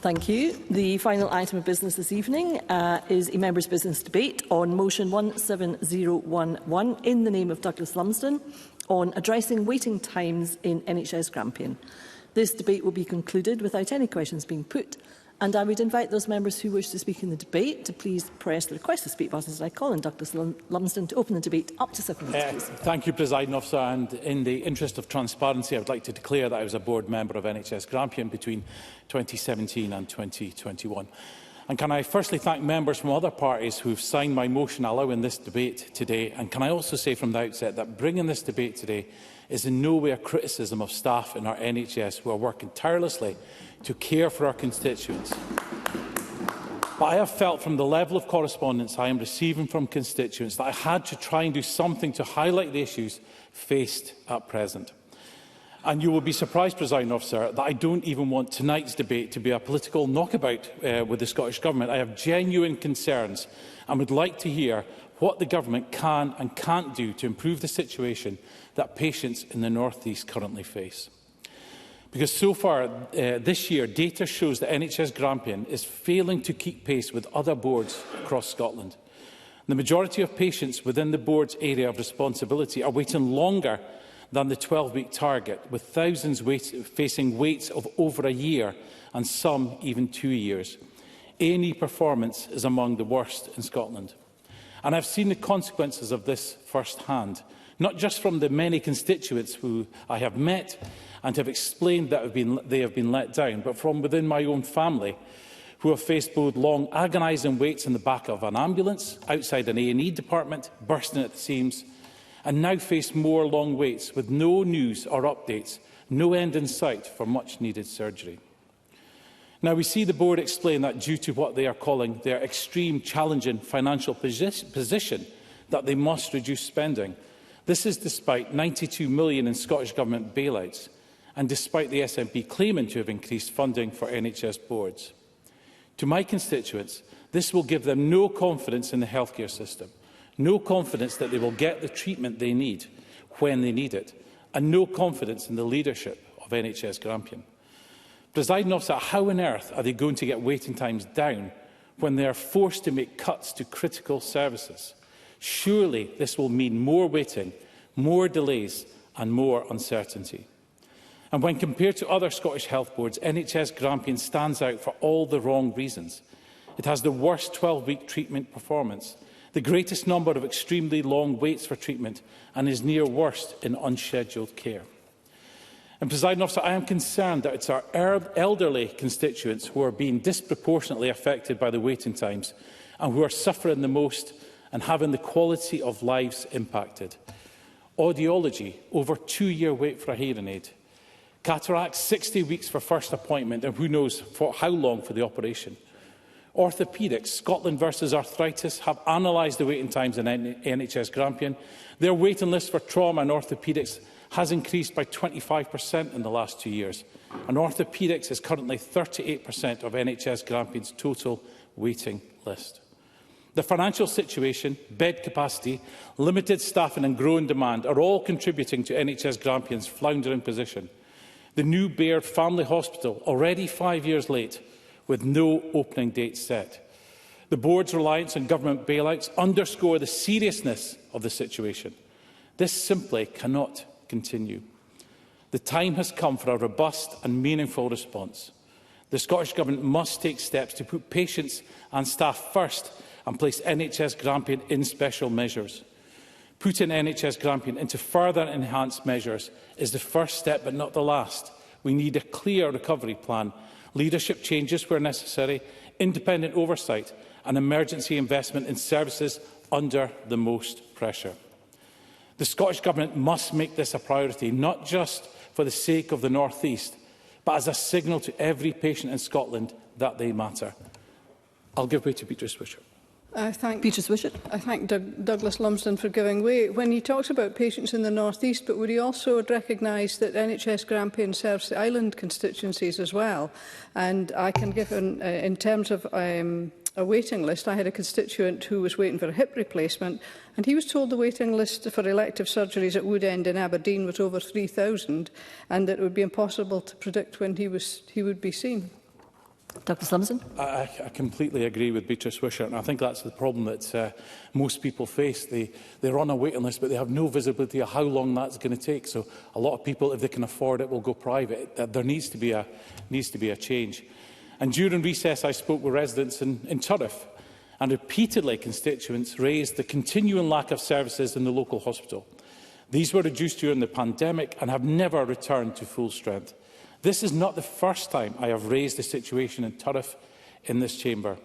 Thank you. The final item of business this evening is a members' business debate on motion 17011 in the name of Douglas Lumsden on addressing waiting times in NHS Grampian. This debate will be concluded without any questions being put, and I would invite those members who wish to speak in the debate to please press the request to speak button as I call on Douglas Lumsden to open the debate. Up to 7 minutes, please. Thank you, Presiding Officer, and in the interest of transparency, I would like to declare that I was a board member of NHS Grampian between 2017 and 2021. And can I firstly thank members from other parties who have signed my motion allowing this debate today, and can I also say from the outset that bringing this debate today is in no way a criticism of staff in our NHS who are working tirelessly to care for our constituents. But I have felt from the level of correspondence I am receiving from constituents that I had to try and do something to highlight the issues faced at present. And you will be surprised, Presiding Officer, that I don't even want tonight's debate to be a political knockabout with the Scottish Government. I have genuine concerns and would like to hear what the Government can and can't do to improve the situation that patients in the North East currently face. Because so far this year, data shows that NHS Grampian is failing to keep pace with other boards across Scotland. The majority of patients within the board's area of responsibility are waiting longer than the 12-week target, with thousands facing waits of over a year and some even 2 years. A&E performance is among the worst in Scotland. And I've seen the consequences of this firsthand, not just from the many constituents who I have met and have explained that they have been let down, but from within my own family, who have faced both long agonising waits in the back of an ambulance, outside an A&E department, bursting at the seams, and now face more long waits with no news or updates, no end in sight for much-needed surgery. Now, we see the board explain that due to what they are calling their extreme challenging financial position, that they must reduce spending. This is despite £92 million in Scottish Government bailouts and despite the SNP claiming to have increased funding for NHS boards. To my constituents, this will give them no confidence in the healthcare system, no confidence that they will get the treatment they need when they need it, and no confidence in the leadership of NHS Grampian. Presiding Officer, how on earth are they going to get waiting times down when they are forced to make cuts to critical services? Surely this will mean more waiting, more delays and more uncertainty. And when compared to other Scottish health boards, NHS Grampian stands out for all the wrong reasons. It has the worst 12-week treatment performance, the greatest number of extremely long waits for treatment, and is near worst in unscheduled care. And, Presiding Officer, I am concerned that it's our elderly constituents who are being disproportionately affected by the waiting times and who are suffering the most and having the quality of lives impacted. Audiology, over 2-year wait for a hearing aid. Cataract, 60 weeks for first appointment and who knows for how long for the operation. Orthopaedics, Scotland versus Arthritis, have analysed the waiting times in NHS Grampian. Their waiting list for trauma and orthopaedics has increased by 25% in the last 2 years, and orthopaedics is currently 38% of NHS Grampian's total waiting list. The financial situation, bed capacity, limited staffing and growing demand are all contributing to NHS Grampian's floundering position. The new Baird Family Hospital, already 5 years late, with no opening date set. The board's reliance on government bailouts underscore the seriousness of the situation. This simply cannot continue. The time has come for a robust and meaningful response. The Scottish Government must take steps to put patients and staff first and place NHS Grampian in special measures. Putting NHS Grampian into further enhanced measures is the first step but not the last. We need a clear recovery plan, leadership changes where necessary, independent oversight and emergency investment in services under the most pressure. The Scottish Government must make this a priority, not just for the sake of the North East, but as a signal to every patient in Scotland that they matter. I'll give way to Beatrice Wishart. I thank Douglas Lumsden for giving way. When he talks about patients in the North East, but would he also recognise that NHS Grampian serves the island constituencies as well? And I can give, in terms of a waiting list, I had a constituent who was waiting for a hip replacement, and he was told the waiting list for elective surgeries at Woodend in Aberdeen was over 3,000, and that it would be impossible to predict when he would be seen. Douglas Lumsden. I completely agree with Beatrice Wishart, and I think that's the problem that most people face. They're on a waiting list, but they have no visibility of how long that's going to take. So a lot of people, if they can afford it, will go private. There needs to be a change. And during recess, I spoke with residents in Turriff, and repeatedly constituents raised the continuing lack of services in the local hospital. These were reduced during the pandemic and have never returned to full strength. This is not the first time I have raised the situation in Turriff in this chamber.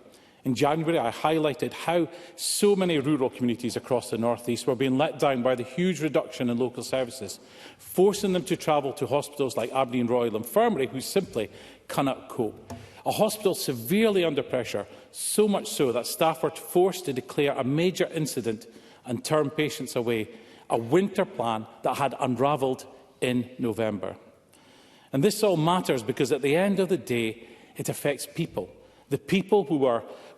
In January, I highlighted how so many rural communities across the North East were being let down by the huge reduction in local services, forcing them to travel to hospitals like Aberdeen Royal Infirmary, who simply cannot cope. A hospital severely under pressure, so much so that staff were forced to declare a major incident and turn patients away, a winter plan that had unravelled in November. And this all matters because at the end of the day, it affects people, the people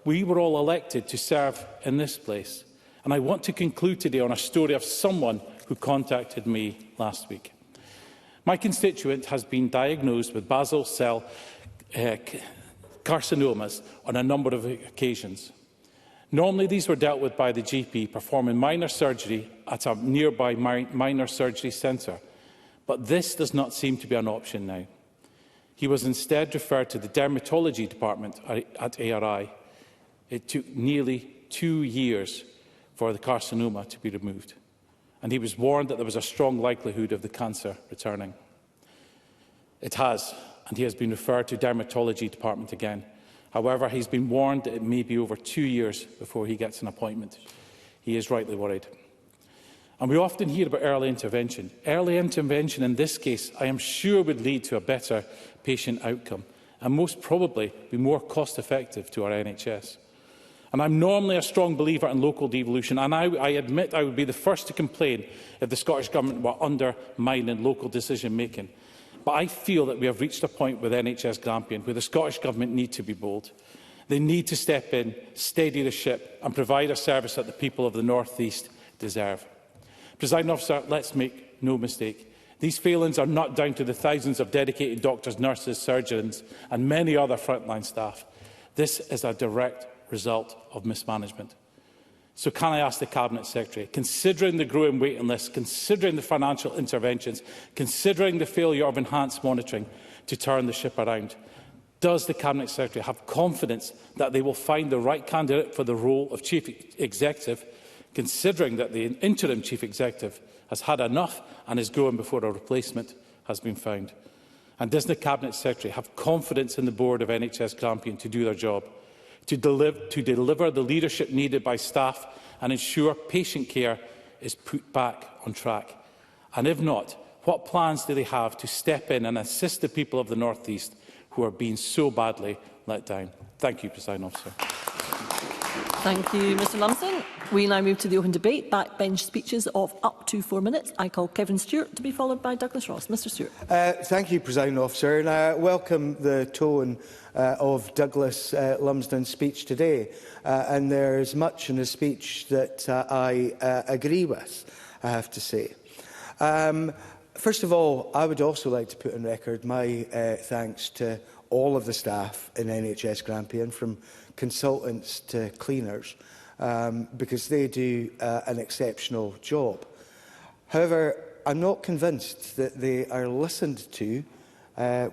we were all elected to serve in this place. And I want to conclude today on a story of someone who contacted me last week. My constituent has been diagnosed with basal cell carcinomas on a number of occasions. Normally, these were dealt with by the GP performing minor surgery at a nearby minor surgery centre. But this does not seem to be an option now. He was instead referred to the dermatology department at ARI. It took nearly 2 years for the carcinoma to be removed, and he was warned that there was a strong likelihood of the cancer returning. It has, and he has been referred to dermatology department again. However, he's been warned that it may be over 2 years before he gets an appointment. He is rightly worried. And we often hear about early intervention. Early intervention in this case, I am sure, would lead to a better patient outcome and most probably be more cost-effective to our NHS. And I'm normally a strong believer in local devolution, and I admit I would be the first to complain if the Scottish Government were undermining local decision-making. But I feel that we have reached a point with NHS Grampian where the Scottish Government need to be bold. They need to step in, steady the ship and provide a service that the people of the North East deserve. Presiding Officer, let's make no mistake. These failings are not down to the thousands of dedicated doctors, nurses, surgeons and many other frontline staff. This is a direct result of mismanagement. So can I ask the Cabinet Secretary, considering the growing waiting list, considering the financial interventions, considering the failure of enhanced monitoring to turn the ship around, does the Cabinet Secretary have confidence that they will find the right candidate for the role of Chief Executive, considering that the interim Chief Executive has had enough and is going before a replacement has been found? And does the Cabinet Secretary have confidence in the board of NHS Grampian to do their job, to deliver the leadership needed by staff and ensure patient care is put back on track? And if not, what plans do they have to step in and assist the people of the North East who are being so badly let down? Thank you, Presiding Officer. Thank you, Mr Lumsden. We now move to the open debate. Backbench speeches of up to 4 minutes. I call Kevin Stewart to be followed by Douglas Ross. Mr Stewart. Thank you, Presiding Officer, and I welcome the tone of Douglas Lumsden's speech today. And there is much in his speech that I agree with, I have to say. First of all, I would also like to put on record my thanks to all of the staff in NHS Grampian, from consultants to cleaners, because they do an exceptional job. However, I'm not convinced that they are listened to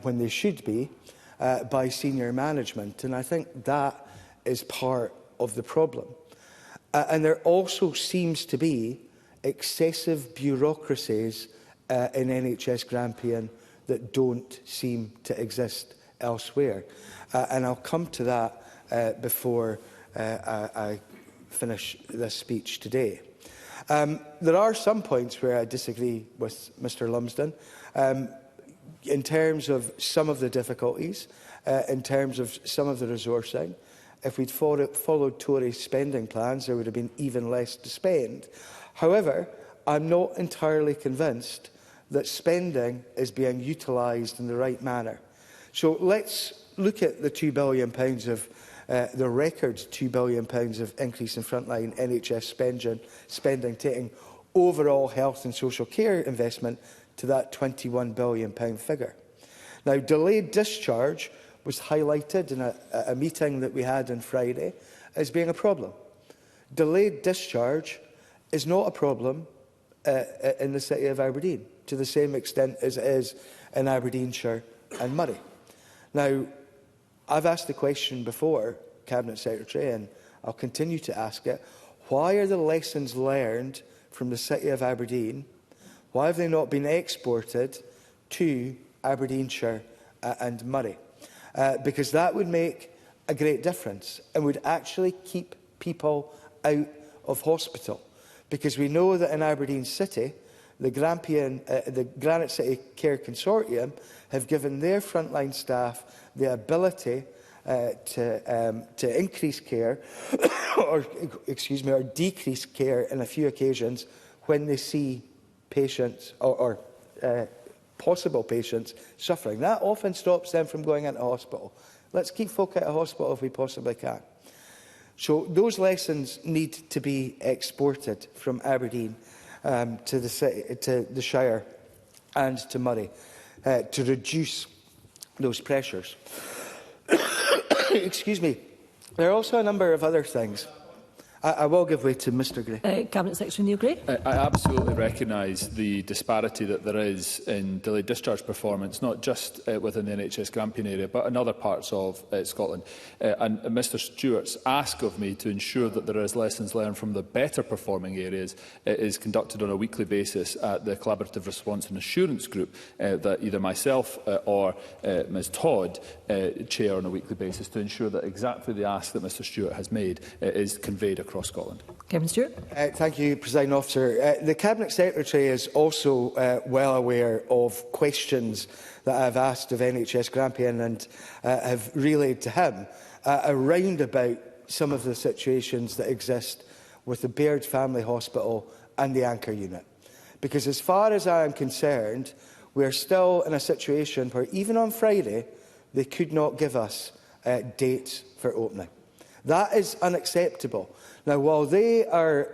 when they should be by senior management, and I think that is part of the problem. And there also seems to be excessive bureaucracies in NHS Grampian that don't seem to exist elsewhere. And I'll come to that before I finish this speech today. There are some points where I disagree with Mr Lumsden, in terms of some of the difficulties, in terms of some of the resourcing. If we'd followed Tory spending plans, there would have been even less to spend. However, I'm not entirely convinced that spending is being utilised in the right manner. So let's look at the £2 billion of the record £2 billion of increase in frontline NHS spending, taking overall health and social care investment to that £21 billion figure. Now, delayed discharge was highlighted in a meeting that we had on Friday as being a problem. Delayed discharge is not a problem in the City of Aberdeen, to the same extent as it is in Aberdeenshire and Murray. Now, I've asked the question before, Cabinet Secretary, and I'll continue to ask it. Why are the lessons learned from the City of Aberdeen, why have they not been exported to Aberdeenshire and Murray? Because that would make a great difference and would actually keep people out of hospital. Because we know that in Aberdeen City, the Granite City Care Consortium have given their frontline staff the ability to increase care or decrease care in a few occasions when they see patients or possible patients suffering. That often stops them from going into hospital. Let's keep folk out of hospital if we possibly can. So those lessons need to be exported from Aberdeen to the city, to the Shire and to Murray to reduce those pressures. Excuse me. There are also a number of other things. I will give way to Mr Gray. Cabinet Secretary Neil Gray. I absolutely recognise the disparity that there is in delayed discharge performance, not just within the NHS Grampian area, but in other parts of Scotland. And Mr Stewart's ask of me to ensure that there is lessons learned from the better performing areas is conducted on a weekly basis at the Collaborative Response and Assurance Group that either myself or Ms Todd chair on a weekly basis, to ensure that exactly the ask that Mr Stewart has made is conveyed across Scotland. Kevin Stewart. Thank you, Presiding Officer. The Cabinet Secretary is also well aware of questions that I have asked of NHS Grampian and have relayed to him around about some of the situations that exist with the Baird Family Hospital and the Anchor Unit. Because as far as I am concerned, we are still in a situation where even on Friday they could not give us dates for opening. That is unacceptable. Now, while they are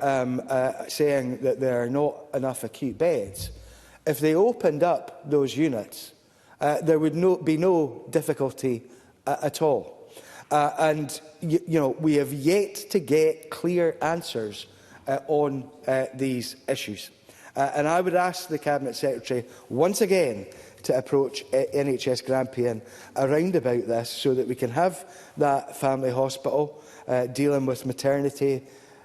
saying that there are not enough acute beds, if they opened up those units, there would be no difficulty at all. And we have yet to get clear answers on these issues. And I would ask the Cabinet Secretary once again to approach NHS Grampian around about this, so that we can have that family hospital dealing with maternity,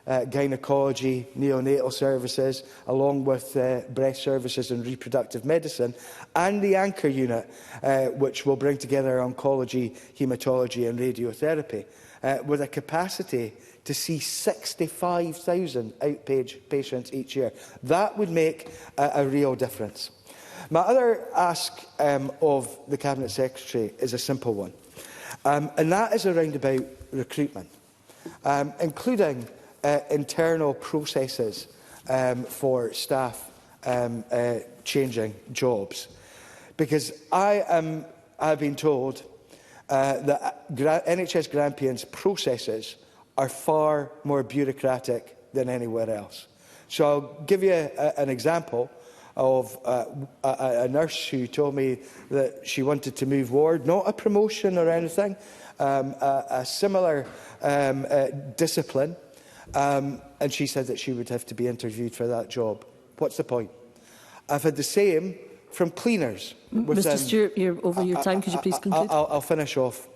gynaecology, neonatal services, along with breast services and reproductive medicine, and the Anchor Unit, which will bring together oncology, haematology and radiotherapy, with a capacity to see 65,000 outpatients each year. That would make a real difference. My other ask of the Cabinet Secretary is a simple one, and that is around about recruitment, including internal processes for staff changing jobs. Because I have been told that NHS Grampian's processes are far more bureaucratic than anywhere else. So I'll give you an example of a nurse who told me that she wanted to move ward, not a promotion or anything, a similar discipline, and she said that she would have to be interviewed for that job. What's the point? I've had the same from cleaners. Mr Stewart, you're over your time. Could you please conclude? I'll finish off,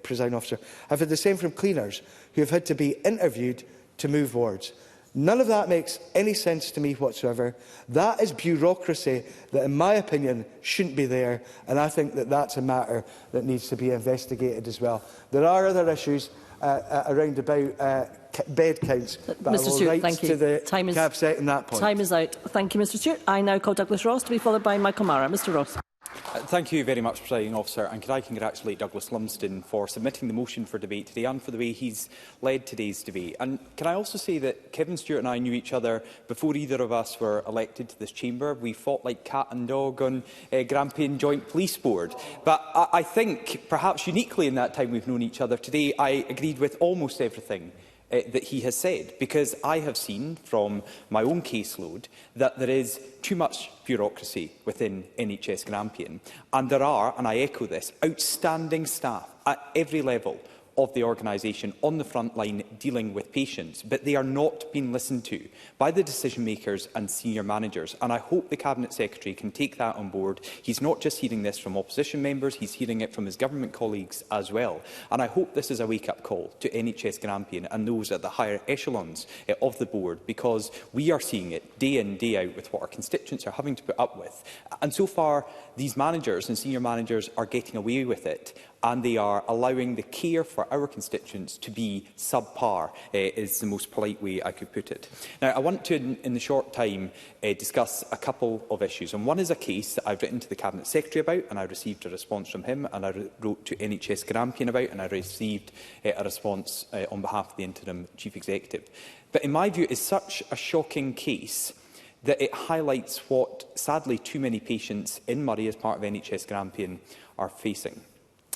Presiding Officer. I've had the same from cleaners who have had to be interviewed to move wards. None of that makes any sense to me whatsoever. That is bureaucracy that, in my opinion, shouldn't be there, and I think that that's a matter that needs to be investigated as well. There are other issues around about bed counts, but Mr. Stewart, thank you. To the Cabinet on that point. Time is out. Thank you, Mr. Stewart. I now call Douglas Ross to be followed by Michael Mara. Mr. Ross. Thank you very much, Presiding Officer, and could I congratulate Douglas Lumsden for submitting the motion for debate today and for the way he's led today's debate. And can I also say that Kevin Stewart and I knew each other before either of us were elected to this chamber. We fought like cat and dog on Grampian Joint Police Board. But I think, perhaps uniquely in that time we've known each other today, I agreed with almost everything that he has said, because I have seen from my own caseload that there is too much bureaucracy within NHS Grampian, and there are, and I echo this, outstanding staff at every level of the organisation on the front line dealing with patients, but they are not being listened to by the decision makers and senior managers, and I hope the Cabinet Secretary can take that on board. He's not just hearing this from opposition members, he's hearing it from his government colleagues as well, and I hope this is a wake-up call to NHS Grampian and those at the higher echelons of the board, because we are seeing it day in, day out with what our constituents are having to put up with, and so far these managers and senior managers are getting away with it, and they are allowing the care for our constituents to be subpar, is the most polite way I could put it. Now, I want to, in the short time, discuss a couple of issues. And one is a case that I've written to the Cabinet Secretary about, and I received a response from him, and I wrote to NHS Grampian about, and I received a response on behalf of the Interim Chief Executive. But in my view, it's such a shocking case that it highlights what, sadly, too many patients in Murray, as part of NHS Grampian, are facing.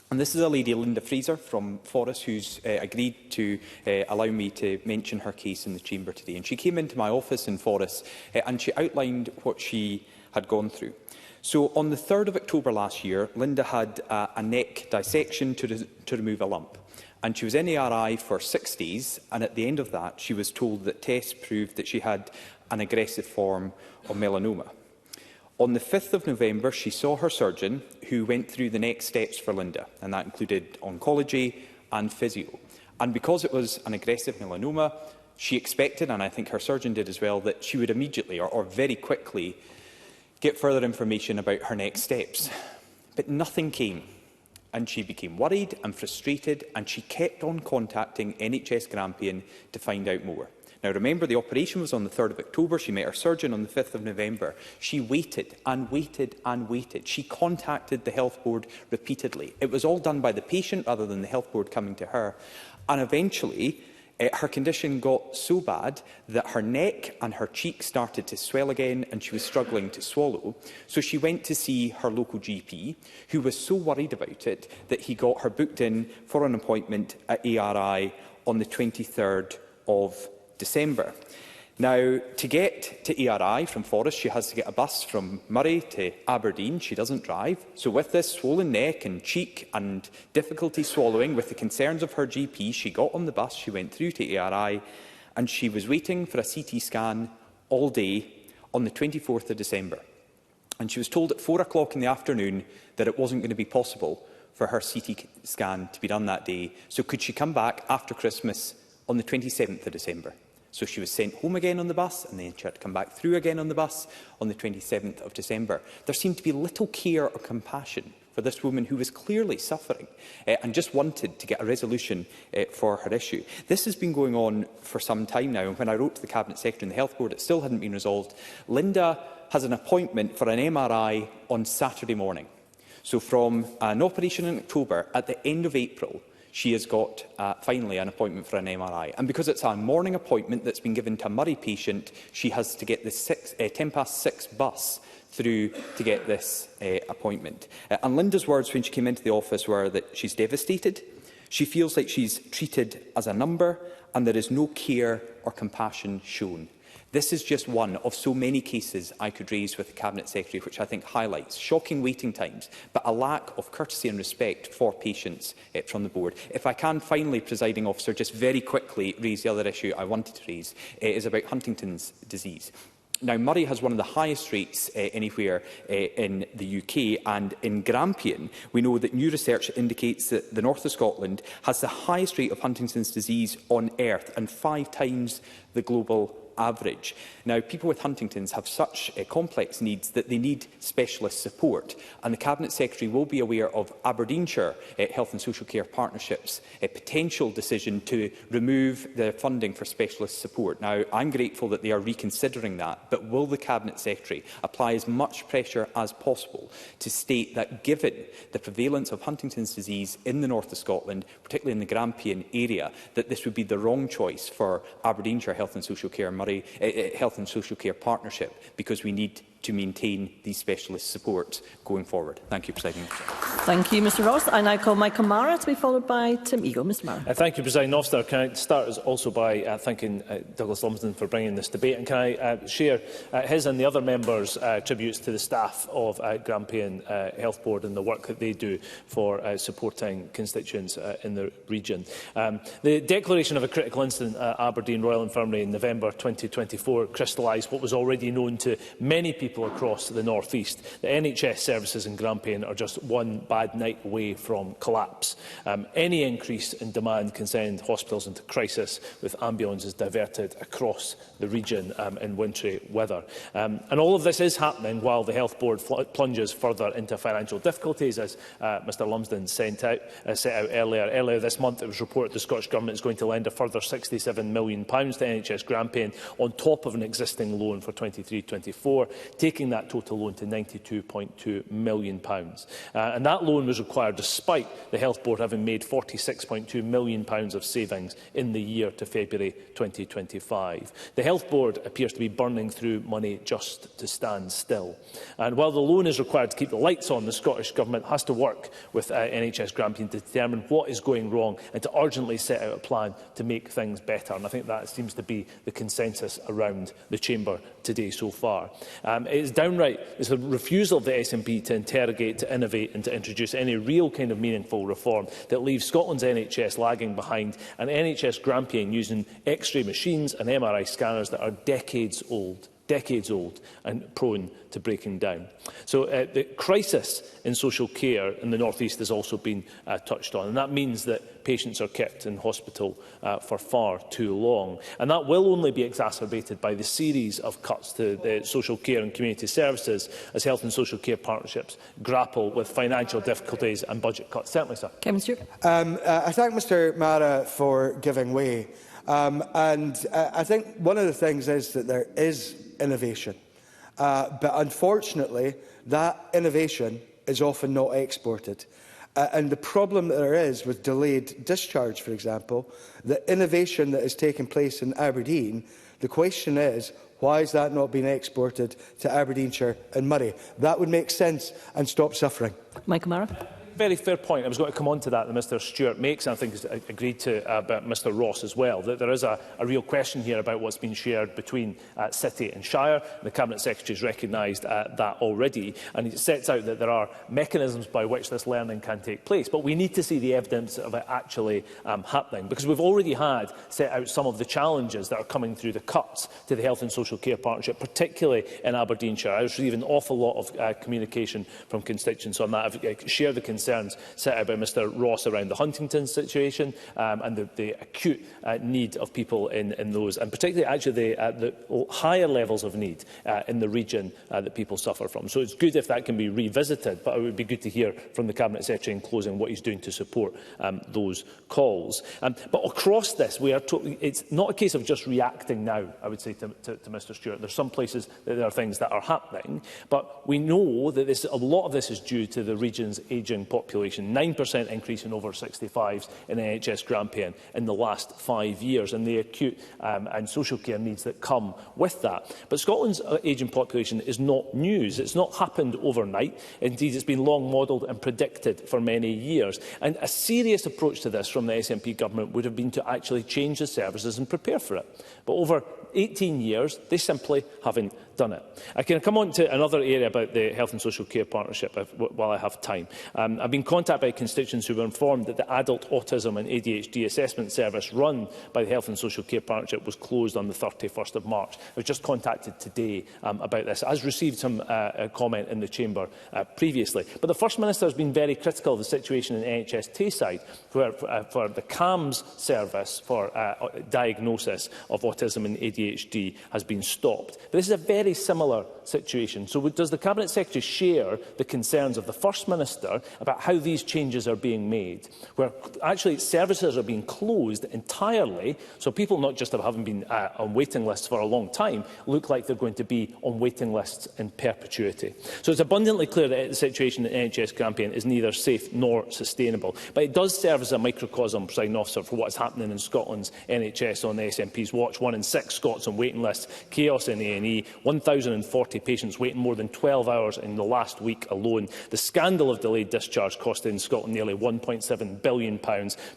And this is a lady, Linda Fraser, from Forres, who's agreed to allow me to mention her case in the chamber today. And she came into my office in Forres and she outlined what she had gone through. So on the 3rd of October last year, Linda had a neck dissection to remove a lump. And she was in ARI for 6 days, and at the end of that, she was told that tests proved that she had an aggressive form of melanoma. On the 5th of November, she saw her surgeon, who went through the next steps for Linda, and that included oncology and physio. And because it was an aggressive melanoma, she expected, and I think her surgeon did as well, that she would immediately or very quickly get further information about her next steps. But nothing came, and she became worried and frustrated, and she kept on contacting NHS Grampian to find out more. Now, remember, the operation was on the 3rd of October. She met her surgeon on the 5th of November. She waited and waited and waited. She contacted the Health Board repeatedly. It was all done by the patient rather than the Health Board coming to her. And eventually, her condition got so bad that her neck and her cheek started to swell again and she was struggling to swallow. So she went to see her local GP, who was so worried about it that he got her booked in for an appointment at ARI on the 23rd of December. Now, to get to ARI from Forres, she has to get a bus from Murray to Aberdeen. She doesn't drive. So with this swollen neck and cheek and difficulty swallowing, with the concerns of her GP, she got on the bus, she went through to ARI, and she was waiting for a CT scan all day on the 24th of December. And she was told at 4 o'clock in the afternoon that it wasn't going to be possible for her CT scan to be done that day. So could she come back after Christmas on the 27th of December? So she was sent home again on the bus, and then she had to come back through again on the bus on the 27th of December. There seemed to be little care or compassion for this woman who was clearly suffering and just wanted to get a resolution for her issue. This has been going on for some time now, and when I wrote to the Cabinet Secretary and the Health Board, it still hadn't been resolved. Linda has an appointment for an MRI on Saturday morning. So from an operation in October, at the end of April, she has got finally an appointment for an MRI. And because it's a morning appointment that's been given to a Murray patient, she has to get the 6 bus through to get this appointment. And Linda's words when she came into the office were that she's devastated, she feels like she's treated as a number, and there is no care or compassion shown. This is just one of so many cases I could raise with the Cabinet Secretary, which I think highlights shocking waiting times, but a lack of courtesy and respect for patients from the board. If I can finally, Presiding Officer, just very quickly raise the other issue I wanted to raise, is about Huntington's disease. Now, Murray has one of the highest rates anywhere in the UK, and in Grampian, we know that new research indicates that the north of Scotland has the highest rate of Huntington's disease on earth, and 5 times the global average. Now, people with Huntington's have such complex needs that they need specialist support, and the Cabinet Secretary will be aware of Aberdeenshire Health and Social Care Partnerships' potential decision to remove the funding for specialist support. Now, I'm grateful that they are reconsidering that, but will the Cabinet Secretary apply as much pressure as possible to state that, given the prevalence of Huntington's disease in the north of Scotland, particularly in the Grampian area, that this would be the wrong choice for Aberdeenshire Health and Social Care Health and Social Care Partnership, because we need to maintain these specialist supports going forward? Thank you, Presiding Officer. Thank you, Mr Ross. I now call Michael Mara to be followed by Tim Eagle. Mr Mara. Thank you, Presiding Officer. Can I start also by thanking Douglas Lumsden for bringing this debate, and can I share his and the other members' tributes to the staff of Grampian Health Board and the work that they do for supporting constituents in the region. The declaration of a critical incident at Aberdeen Royal Infirmary in November 2024 crystallised what was already known to many people across the North East. The NHS services in Grampian are just one bad night away from collapse. Any increase in demand can send hospitals into crisis, with ambulances diverted across the region in wintry weather. And all of this is happening while the Health Board plunges further into financial difficulties, as Mr Lumsden set out earlier. Earlier this month, it was reported the Scottish Government is going to lend a further £67 million to NHS Grampian on top of an existing loan for 23-24, taking that total loan to £92.2 million. And that loan was required despite the Health Board having made £46.2 million of savings in the year to February 2025. The Health Board appears to be burning through money just to stand still. And while the loan is required to keep the lights on, the Scottish Government has to work with NHS Grampian to determine what is going wrong and to urgently set out a plan to make things better. And I think that seems to be the consensus around the Chamber today so far. It's a refusal of the SNP to interrogate, to innovate and to introduce any real kind of meaningful reform that leaves Scotland's NHS lagging behind, and NHS Grampian using X-ray machines and MRI scanners that are decades old and prone to breaking down. So the crisis in social care in the North East has also been touched on, and that means that patients are kept in hospital for far too long. And that will only be exacerbated by the series of cuts to the social care and community services as health and social care partnerships grapple with financial difficulties and budget cuts. Certainly, sir. Kevin Stewart. I thank Mr Mara for giving way. I think one of the things is that there is innovation. But unfortunately, that innovation is often not exported. And the problem that there is with delayed discharge, for example, the innovation that is taking place in Aberdeen, the question is, why is that not being exported to Aberdeenshire and Moray? That would make sense and stop suffering. Michael Mara. Very fair point. I was going to come on to that Mr Stewart makes, and I think is agreed to about Mr Ross as well, that there is a real question here about what's been shared between City and Shire. The Cabinet Secretary has recognised that already, and it sets out that there are mechanisms by which this learning can take place. But we need to see the evidence of it actually happening, because we've already had set out some of the challenges that are coming through the cuts to the Health and Social Care Partnership, particularly in Aberdeenshire. I received an awful lot of communication from constituents on that. I've shared the concerns set out by Mr Ross around the Huntington situation and the acute need of people in those, and particularly actually the higher levels of need in the region that people suffer from. So it's good if that can be revisited, but it would be good to hear from the Cabinet Secretary in closing what he's doing to support those calls. But across this, it's not a case of just reacting now, I would say to Mr Stewart. There's some places that there are things that are happening, but we know that a lot of this is due to the region's ageing population. 9% increase in over 65s in NHS Grampian in the last 5 years, and the acute and social care needs that come with that. But Scotland's ageing population is not news. It's not happened overnight. Indeed, it's been long modelled and predicted for many years. And a serious approach to this from the SNP government would have been to actually change the services and prepare for it. But over 18 years, they simply haven't done it. I can come on to another area about the Health and Social Care Partnership while I have time. I've been contacted by constituents who were informed that the Adult Autism and ADHD Assessment Service run by the Health and Social Care Partnership was closed on the 31st of March. I was just contacted today about this. I received some comment in the Chamber previously. But the First Minister has been very critical of the situation in NHS Tayside, where for the CAMS service for diagnosis of autism and ADHD has been stopped. But this is a very similar situation. So does the Cabinet Secretary share the concerns of the First Minister about how these changes are being made, where actually services are being closed entirely, so people not just having been on waiting lists for a long time, look like they're going to be on waiting lists in perpetuity? So it's abundantly clear that the situation at NHS Grampian is neither safe nor sustainable. But it does serve as a microcosm, Presiding Officer, for what's happening in Scotland's NHS on the SNP's watch. 1 in 6 Scots on waiting lists, chaos in A&E, 1 1,040 patients waiting more than 12 hours in the last week alone. The scandal of delayed discharge costing Scotland nearly £1.7 billion.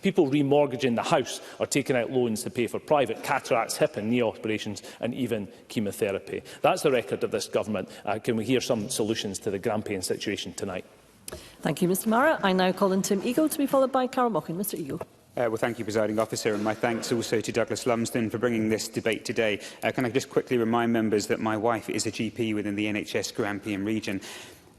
People remortgaging the house or taking out loans to pay for private cataracts, hip and knee operations and even chemotherapy. That's the record of this government. Can we hear some solutions to the Grampian situation tonight? Thank you, Mr Mara. I now call on Tim Eagle to be followed by Carol Mockin. Mr Eagle. Well, thank you, Presiding Officer, and my thanks also to Douglas Lumsden for bringing this debate today. Can I just quickly remind members that my wife is a GP within the NHS Grampian region.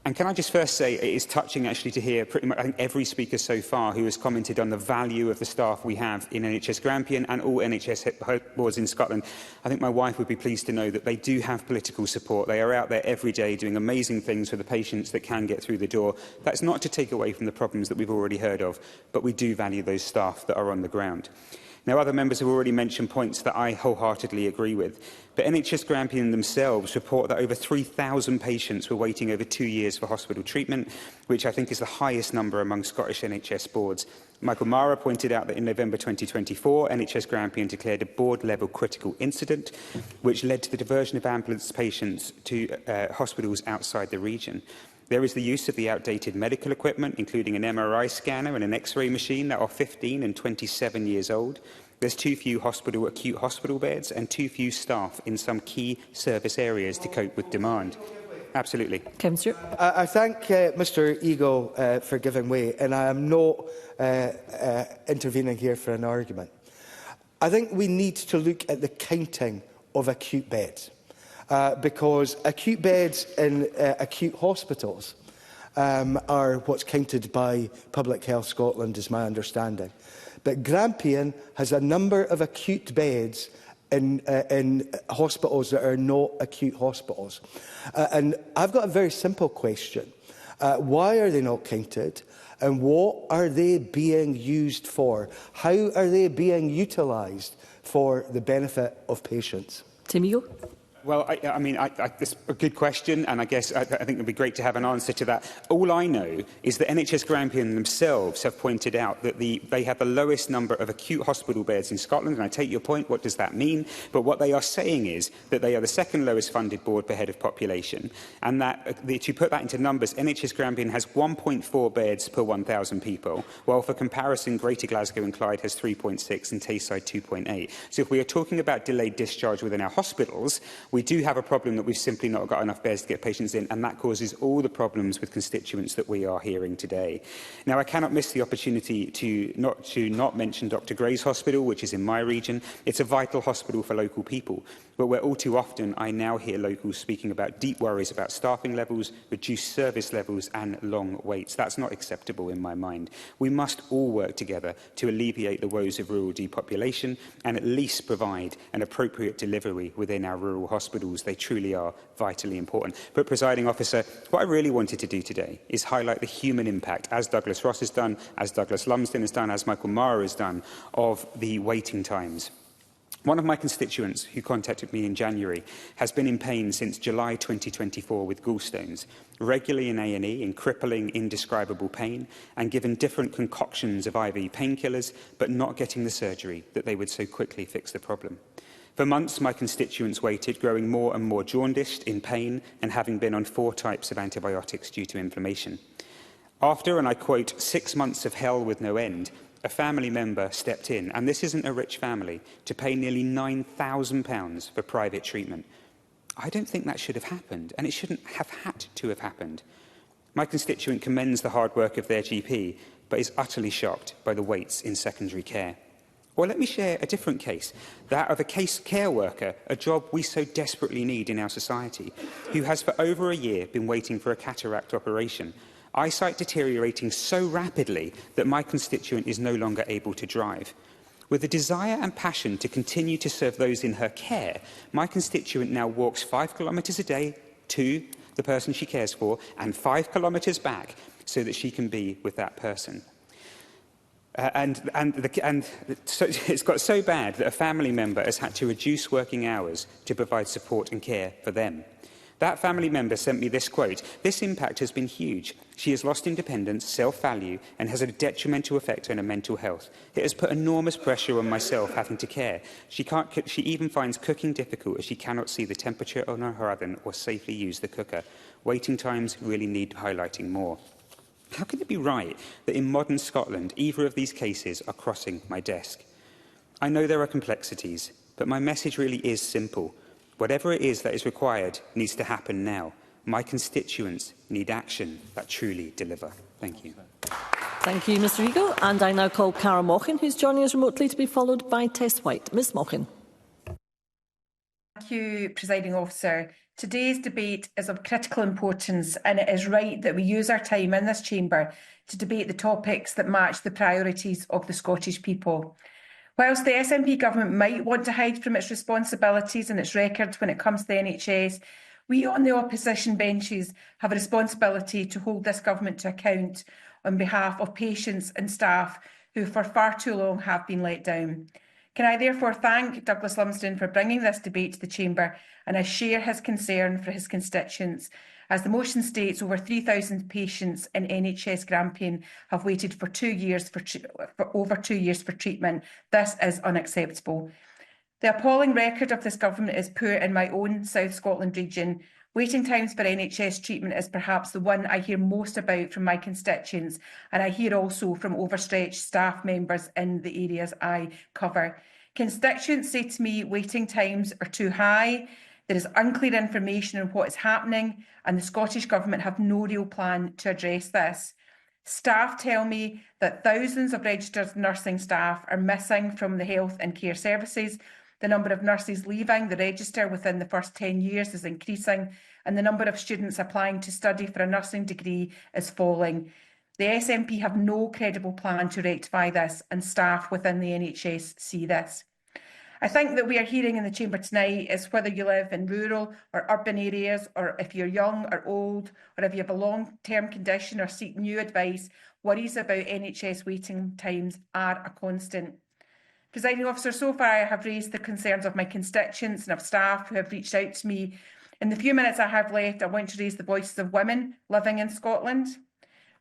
And can I just first say it is touching actually to hear pretty much, I think, every speaker so far who has commented on the value of the staff we have in NHS Grampian and all NHS boards in Scotland. I think my wife would be pleased to know that they do have political support. They are out there every day doing amazing things for the patients that can get through the door. That's not to take away from the problems that we've already heard of, but we do value those staff that are on the ground. Now, other members have already mentioned points that I wholeheartedly agree with, but NHS Grampian themselves report that over 3,000 patients were waiting over 2 years for hospital treatment, which I think is the highest number among Scottish NHS boards. Michael Mara pointed out that in November 2024, NHS Grampian declared a board-level critical incident, which led to the diversion of ambulance patients to hospitals outside the region. There is the use of the outdated medical equipment, including an MRI scanner and an X-ray machine that are 15 and 27 years old. There's too few acute hospital beds and too few staff in some key service areas to cope with demand. Absolutely. Kevin Stewart. I thank Mr Eagle for giving way, and I am not intervening here for an argument. I think we need to look at the counting of acute beds. Because acute beds in acute hospitals are what's counted by Public Health Scotland, is my understanding. But Grampian has a number of acute beds in hospitals that are not acute hospitals. And I've got a very simple question. Why are they not counted? And what are they being used for? How are they being utilised for the benefit of patients? Tim Eagle. Well, I mean, that's a good question, and I guess I think it would be great to have an answer to that. All I know is that NHS Grampian themselves have pointed out that they have the lowest number of acute hospital beds in Scotland, and I take your point, what does that mean? But what they are saying is that they are the second lowest funded board per head of population, and that, to put that into numbers, NHS Grampian has 1.4 beds per 1,000 people, while for comparison, Greater Glasgow and Clyde has 3.6 and Tayside 2.8. So if we are talking about delayed discharge within our hospitals, we do have a problem that we've simply not got enough beds to get patients in, and that causes all the problems with constituents that we are hearing today. Now, I cannot miss the opportunity to not mention Dr Gray's Hospital, which is in my region. It's a vital hospital for local people, but where all too often I now hear locals speaking about deep worries about staffing levels, reduced service levels and long waits. That's not acceptable in my mind. We must all work together to alleviate the woes of rural depopulation and at least provide an appropriate delivery within our rural hospitals. They truly are vitally important. But, Presiding Officer, what I really wanted to do today is highlight the human impact, as Douglas Ross has done, as Douglas Lumsden has done, as Michael Mara has done, of the waiting times. One of my constituents who contacted me in January has been in pain since July 2024 with gallstones, regularly in A&E in crippling, indescribable pain, and given different concoctions of IV painkillers, but not getting the surgery that they would so quickly fix the problem. For months, my constituents waited, growing more and more jaundiced, in pain, and having been on 4 types of antibiotics due to inflammation. After, and I quote, 6 months of hell with no end, a family member stepped in, and this isn't a rich family, to pay nearly £9,000 for private treatment. I don't think that should have happened, and it shouldn't have had to have happened. My constituent commends the hard work of their GP, but is utterly shocked by the waits in secondary care. Or let me share a different case, that of a case care worker, a job we so desperately need in our society, who has for over a year been waiting for a cataract operation, eyesight deteriorating so rapidly that my constituent is no longer able to drive. With a desire and passion to continue to serve those in her care, my constituent now walks 5 kilometres a day to the person she cares for and 5 kilometres back so that she can be with that person. So it's got so bad that a family member has had to reduce working hours to provide support and care for them. That family member sent me this quote: "This impact has been huge. She has lost independence, self-value, and has a detrimental effect on her mental health. It has put enormous pressure on myself having to care. She even finds cooking difficult as she cannot see the temperature on her oven or safely use the cooker. Waiting times really need highlighting more." How can it be right that in modern Scotland, either of these cases are crossing my desk? I know there are complexities, but my message really is simple. Whatever it is that is required needs to happen now. My constituents need action that truly deliver. Thank you. Thank you, Mr Eagle. And I now call Cara Mochan, who's joining us remotely, to be followed by Tess White. Ms Mochan. Thank you, Presiding Officer. Today's debate is of critical importance, and it is right that we use our time in this chamber to debate the topics that match the priorities of the Scottish people. Whilst the SNP government might want to hide from its responsibilities and its record when it comes to the NHS, we on the opposition benches have a responsibility to hold this government to account on behalf of patients and staff who for far too long have been let down. Can I therefore thank Douglas Lumsden for bringing this debate to the Chamber, and I share his concern for his constituents. As the motion states, over 3,000 patients in NHS Grampian have waited for over 2 years for treatment. This is unacceptable. The appalling record of this government is poor in my own South Scotland region. Waiting times for NHS treatment is perhaps the one I hear most about from my constituents, and I hear also from overstretched staff members in the areas I cover. Constituents say to me waiting times are too high, there is unclear information on what is happening, and the Scottish Government have no real plan to address this. Staff tell me that thousands of registered nursing staff are missing from the health and care services. The number of nurses leaving the register within the first 10 years is increasing, and the number of students applying to study for a nursing degree is falling. The SNP have no credible plan to rectify this, and staff within the NHS see this. I think that we are hearing in the chamber tonight is whether you live in rural or urban areas, or if you're young or old, or if you have a long-term condition or seek new advice, worries about NHS waiting times are a constant. Presiding Officer, so far I have raised the concerns of my constituents and of staff who have reached out to me. In the few minutes I have left, I want to raise the voices of women living in Scotland.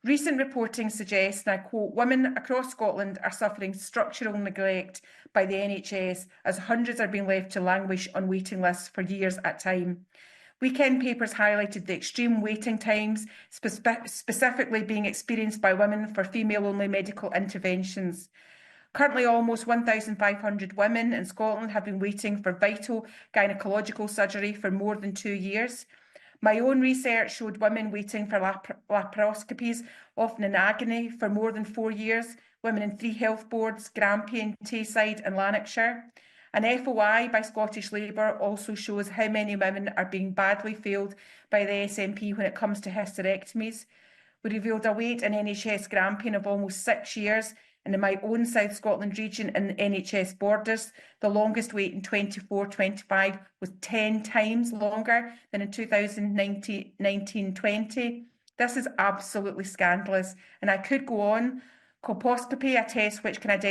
Recent reporting suggests, and I quote, "Women across Scotland are suffering structural neglect by the NHS as hundreds are being left to languish on waiting lists for years at a time." Weekend papers highlighted the extreme waiting times, specifically being experienced by women for female-only medical interventions. Currently, almost 1,500 women in Scotland have been waiting for vital gynaecological surgery for more than 2 years. My own research showed women waiting for laparoscopies, often in agony, for more than 4 years, women in 3 health boards, Grampian, Tayside and Lanarkshire. An FOI by Scottish Labour also shows how many women are being badly failed by the SNP when it comes to hysterectomies. We revealed a wait in NHS Grampian of almost 6 years, and in my own South Scotland region in NHS Borders, the longest wait in 24-25 was 10 times longer than in 2019-20. This is absolutely scandalous, and I could go on. Colposcopy, a test which can help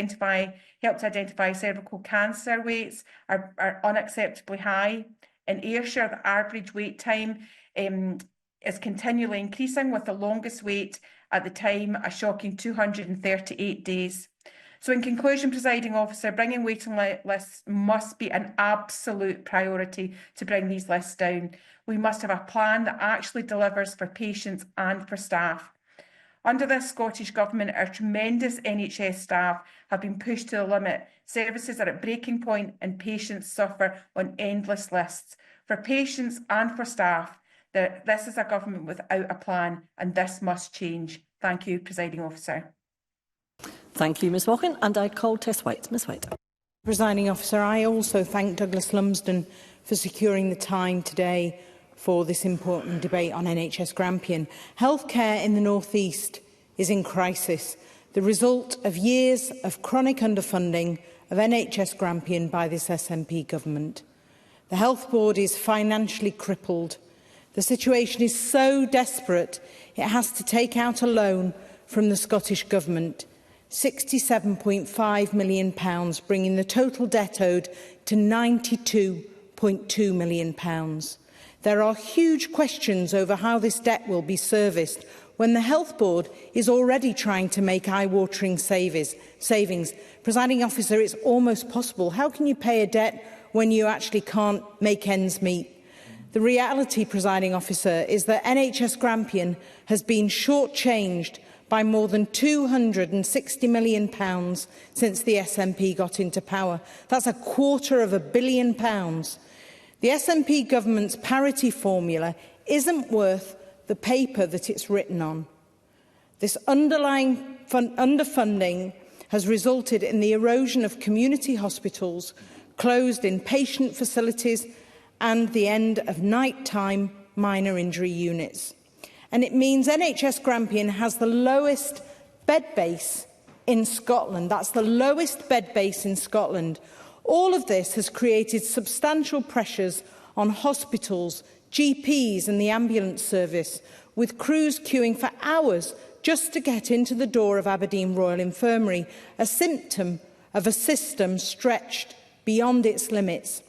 to identify cervical cancer weights, are unacceptably high. In Ayrshire, the average wait time is continually increasing, with the longest wait at the time a shocking 238 days. So in conclusion, Presiding Officer, bringing waiting lists must be an absolute priority to bring these lists down. We must have a plan that actually delivers for patients and for staff. Under this Scottish Government, our tremendous NHS staff have been pushed to the limit. Services are at breaking point and patients suffer on endless lists. For patients and for staff, this is a government without a plan, and this must change. Thank you, Presiding Officer. Thank you, Ms Mochan. And I call Tess White. Ms White. Presiding Officer, I also thank Douglas Lumsden for securing the time today for this important debate on NHS Grampian. Healthcare in the North East is in crisis, the result of years of chronic underfunding of NHS Grampian by this SNP government. The Health Board is financially crippled. The situation is so desperate it has to take out a loan from the Scottish Government, £67.5 million, bringing the total debt owed to £92.2 million. There are huge questions over how this debt will be serviced when the Health Board is already trying to make eye-watering savings. Presiding Officer, it's almost possible. How can you pay a debt when you actually can't make ends meet? The reality, Presiding Officer, is that NHS Grampian has been shortchanged by more than £260 million since the SNP got into power. That's £250 million. The SNP government's parity formula isn't worth the paper that it's written on. This underlying underfunding has resulted in the erosion of community hospitals, closed inpatient facilities and the end of nighttime minor injury units. And it means NHS Grampian has the lowest bed base in Scotland. That's the lowest bed base in Scotland. All of this has created substantial pressures on hospitals, GPs and the ambulance service, with crews queuing for hours just to get into the door of Aberdeen Royal Infirmary, a symptom of a system stretched beyond its limits.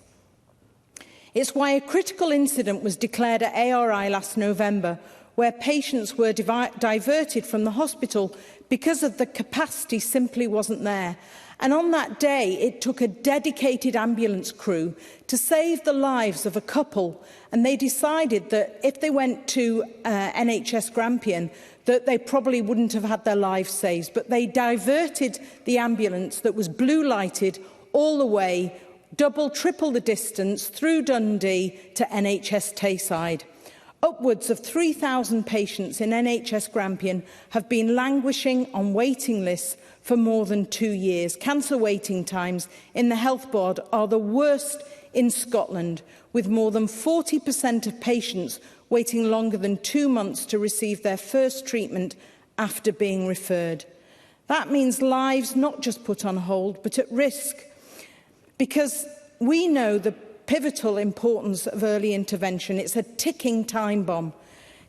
It's why a critical incident was declared at ARI last November, where patients were diverted from the hospital because of the capacity simply wasn't there. And on that day, it took a dedicated ambulance crew to save the lives of a couple. And they decided that if they went to NHS Grampian, that they probably wouldn't have had their lives saved. But they diverted the ambulance that was blue lighted all the way, double, triple the distance through Dundee to NHS Tayside. Upwards of 3,000 patients in NHS Grampian have been languishing on waiting lists for more than 2 years. Cancer waiting times in the Health Board are the worst in Scotland, with more than 40% of patients waiting longer than 2 months to receive their first treatment after being referred. That means lives not just put on hold, but at risk. Because we know the pivotal importance of early intervention. It's a ticking time bomb.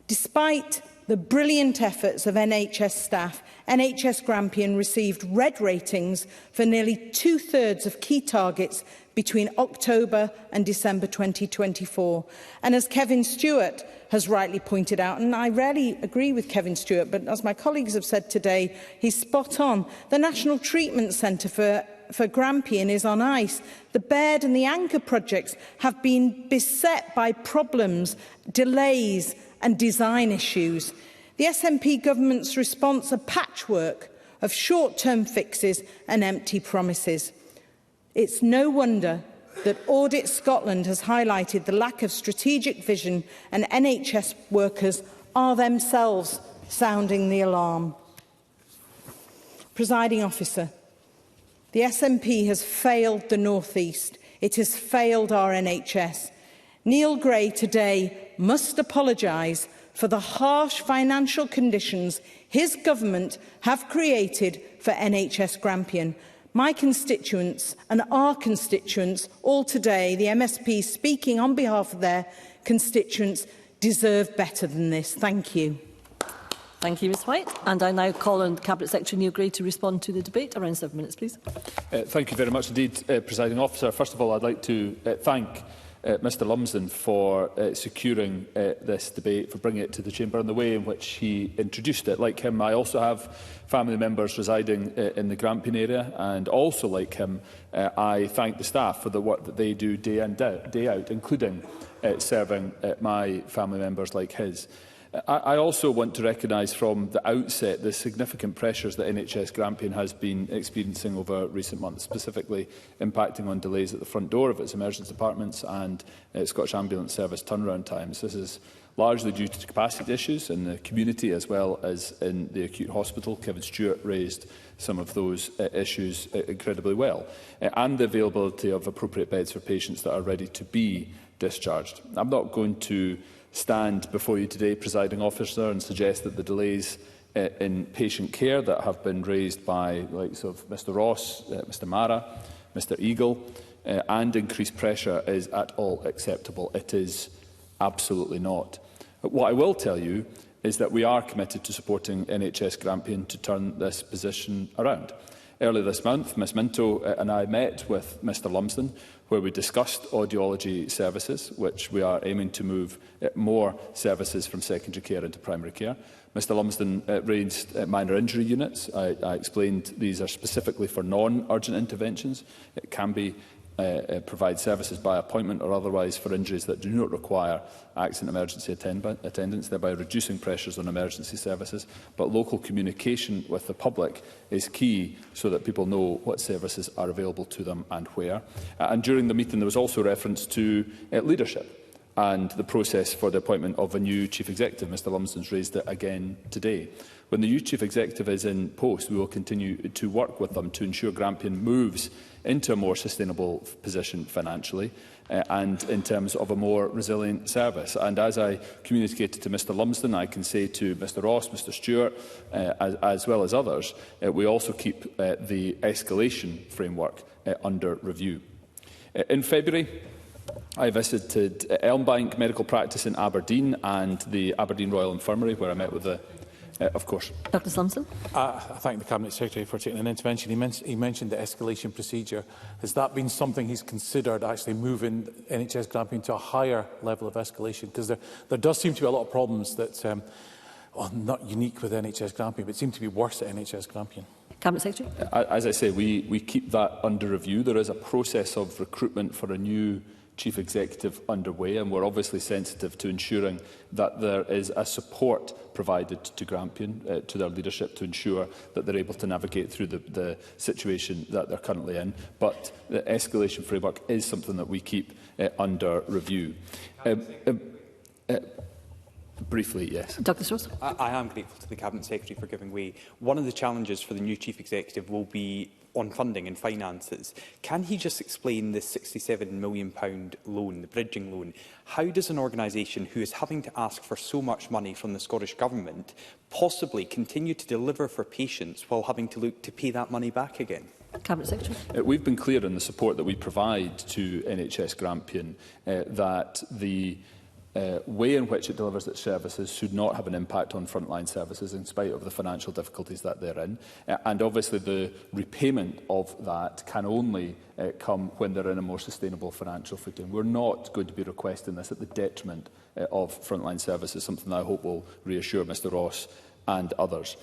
Despite the brilliant efforts of NHS staff, NHS Grampian received red ratings for nearly 2/3 of key targets between October and December 2024. And as Kevin Stewart has rightly pointed out, and I rarely agree with Kevin Stewart, but as my colleagues have said today, he's spot on. The National Treatment Centre for Grampian is on ice. The Baird and the Anchor projects have been beset by problems, delays and design issues. The SNP government's response, a patchwork of short-term fixes and empty promises. It's no wonder that Audit Scotland has highlighted the lack of strategic vision, and NHS workers are themselves sounding the alarm. Presiding Officer, the SNP has failed the North East. It has failed our NHS. Neil Gray today must apologise for the harsh financial conditions his government have created for NHS Grampian. My constituents and our constituents, all today, the MSPs speaking on behalf of their constituents, deserve better than this. Thank you. Thank you, Ms White. And I now call on Cabinet Secretary Neil Gray to respond to the debate. Around 7 minutes, please. Thank you very much indeed, Presiding Officer. First of all, I'd like to thank Mr Lumsden for securing this debate, for bringing it to the Chamber in the way in which he introduced it. Like him, I also have family members residing in the Grampian area, and also like him, I thank the staff for the work that they do day in, day out, including serving my family members like his. I also want to recognise from the outset the significant pressures that NHS Grampian has been experiencing over recent months, specifically impacting on delays at the front door of its emergency departments and Scottish Ambulance Service turnaround times. This is largely due to capacity issues in the community as well as in the acute hospital. Kevin Stewart raised some of those issues incredibly well, and the availability of appropriate beds for patients that are ready to be discharged. I'm not going to stand before you today, Presiding Officer, and suggest that the delays in patient care that have been raised by the likes of Mr Ross, Mr Mara, Mr Eagle, and increased pressure is at all acceptable. It is absolutely not. But what I will tell you is that we are committed to supporting NHS Grampian to turn this position around. Earlier this month, Ms Minto and I met with Mr Lumsden, where we discussed audiology services, which we are aiming to move more services from secondary care into primary care. Mr Lumsden raised minor injury units. I explained these are specifically for non-urgent interventions. It can be provide services by appointment or otherwise for injuries that do not require accident emergency attendance, thereby reducing pressures on emergency services. But local communication with the public is key so that people know what services are available to them and where. And during the meeting there was also reference to leadership and the process for the appointment of a new Chief Executive. Mr Lumsden's raised it again today. When the new Chief Executive is in post, we will continue to work with them to ensure Grampian moves into a more sustainable position financially and in terms of a more resilient service. And as I communicated to Mr Lumsden, I can say to Mr Ross, Mr Stewart, as well as others, we also keep the escalation framework under review. In February, I visited Elmbank Medical Practice in Aberdeen and the Aberdeen Royal Infirmary, where I met with the of course. Dr Lumsden. I thank the Cabinet Secretary for taking an intervention. He mentioned the escalation procedure. Has that been something he's considered, actually moving NHS Grampian to a higher level of escalation? Because there does seem to be a lot of problems that are not unique with NHS Grampian, but seem to be worse at NHS Grampian. Cabinet Secretary. As I say, we keep that under review. There is a process of recruitment for a new Chief Executive underway, and we're obviously sensitive to ensuring that there is a support provided to Grampian, to their leadership, to ensure that they're able to navigate through the situation that they're currently in. But the escalation framework is something that we keep under review. Briefly, yes. Douglas Ross. I am grateful to the Cabinet Secretary for giving way. One of the challenges for the new Chief Executive will be on funding and finances. Can he just explain the £67 million loan, the bridging loan? How does an organisation who is having to ask for so much money from the Scottish Government possibly continue to deliver for patients while having to look to pay that money back again? Cabinet Secretary. We've been clear in the support that we provide to NHS Grampian that the way in which it delivers its services should not have an impact on frontline services in spite of the financial difficulties that they're in. And obviously the repayment of that can only come when they're in a more sustainable financial footing. We're not going to be requesting this at the detriment of frontline services, something that I hope will reassure Mr Ross and others.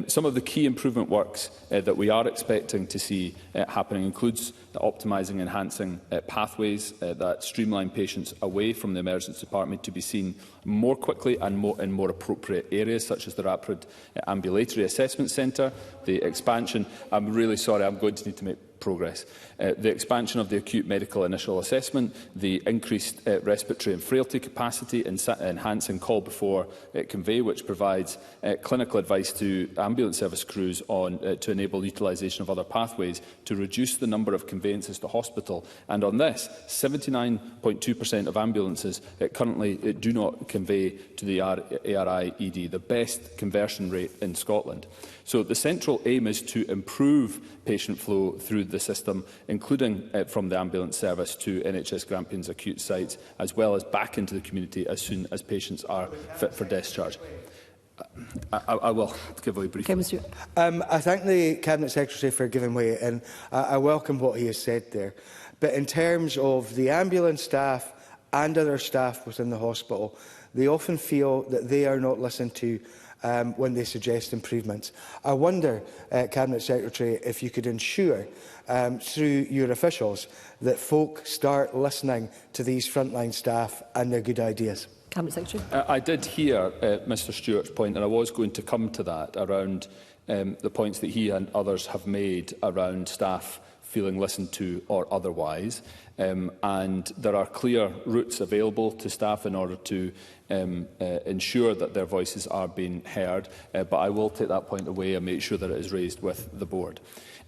Some of the key improvement works that we are expecting to see happening includes optimising and enhancing pathways that streamline patients away from the emergency department to be seen more quickly and in more appropriate areas, such as the Rapid Ambulatory Assessment Centre, the expansion. I'm really sorry, I'm going to need to make progress. The expansion of the acute medical initial assessment, the increased respiratory and frailty capacity, enhancing call before convey, which provides clinical advice to ambulance service crews on to enable utilisation of other pathways to reduce the number of conveyances to hospital. And on this, 79.2% of ambulances currently do not convey to the ARI-ED, the best conversion rate in Scotland. So the central aim is to improve patient flow through the system, including from the ambulance service to NHS Grampian's acute sites, as well as back into the community as soon as patients are fit for discharge. I will give away briefly. I thank the Cabinet Secretary for giving way, and I welcome what he has said there. But in terms of the ambulance staff and other staff within the hospital, they often feel that they are not listened to when they suggest improvements. I wonder, Cabinet Secretary, if you could ensure through your officials that folk start listening to these frontline staff and their good ideas. Cabinet Secretary. I did hear Mr Stewart's point, and I was going to come to that around the points that he and others have made around staff feeling listened to or otherwise. And there are clear routes available to staff in order to ensure that their voices are being heard. But I will take that point away and make sure that it is raised with the board.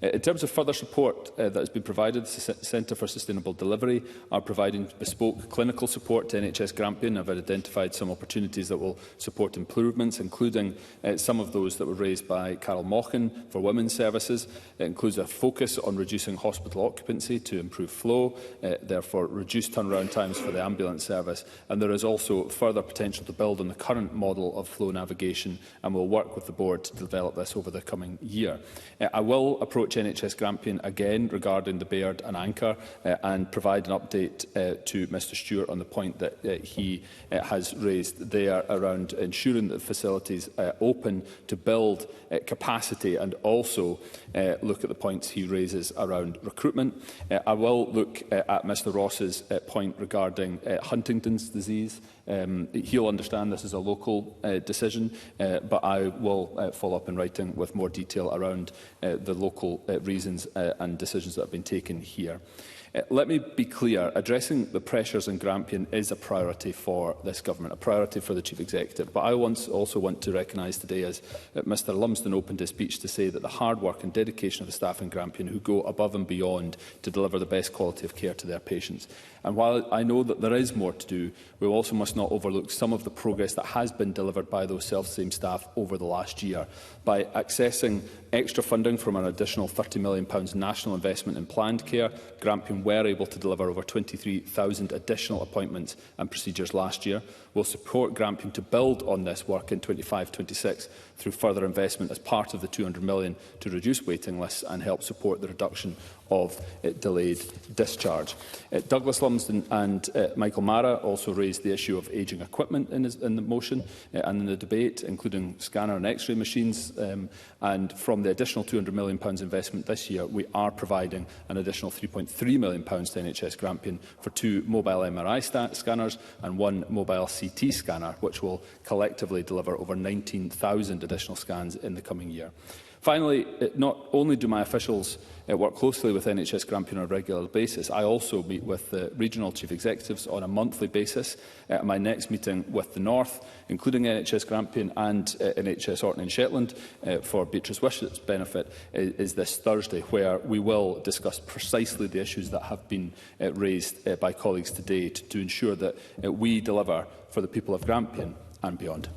In terms of further support that has been provided, the Centre for Sustainable Delivery are providing bespoke clinical support to NHS Grampian. I've identified some opportunities that will support improvements, including some of those that were raised by Carol Mochan for women's services. It includes a focus on reducing hospital occupancy to improve flow, therefore reduce turnaround times for the ambulance service. And there is also further potential to build on the current model of flow navigation, and will work with the board to develop this over the coming year. I will approach NHS Grampian again regarding the Baird and Anchor and provide an update to Mr Stewart on the point that he has raised there around ensuring that the facilities open to build capacity, and also look at the points he raises around recruitment. I will look at Mr Ross's point regarding Huntington's disease. He'll understand this is a local decision, but I will follow up in writing with more detail around the local reasons and decisions that have been taken here. Let me be clear, addressing the pressures in Grampian is a priority for this government, a priority for the Chief Executive. But I also want to recognise today, as Mr Lumsden opened his speech, to say that the hard work and dedication of the staff in Grampian who go above and beyond to deliver the best quality of care to their patients. And while I know that there is more to do, we also must not overlook some of the progress that has been delivered by those self-same staff over the last year. By accessing extra funding from an additional £30 million national investment in planned care, Grampian were able to deliver over 23,000 additional appointments and procedures last year. We'll support Grampian to build on this work in 25-26 through further investment as part of the £200 million to reduce waiting lists and help support the reduction of delayed discharge. Douglas Lumsden and Michael Mara also raised the issue of ageing equipment in the motion and in the debate, including scanner and X-ray machines. And from the additional £200 million investment this year, we are providing an additional £3.3 million to NHS Grampian for 2 mobile MRI scanners and 1 mobile CT scanner, which will collectively deliver over 19,000 additional scans in the coming year. Finally, not only do my officials work closely with NHS Grampian on a regular basis, I also meet with the regional chief executives on a monthly basis. My next meeting with the North, including NHS Grampian and NHS Orkney and Shetland, for Beatrice Wishett's benefit, is this Thursday, where we will discuss precisely the issues that have been raised by colleagues today to ensure that we deliver for the people of Grampian and beyond.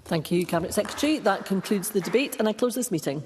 Thank you, Cabinet Secretary. That concludes the debate, and I close this meeting.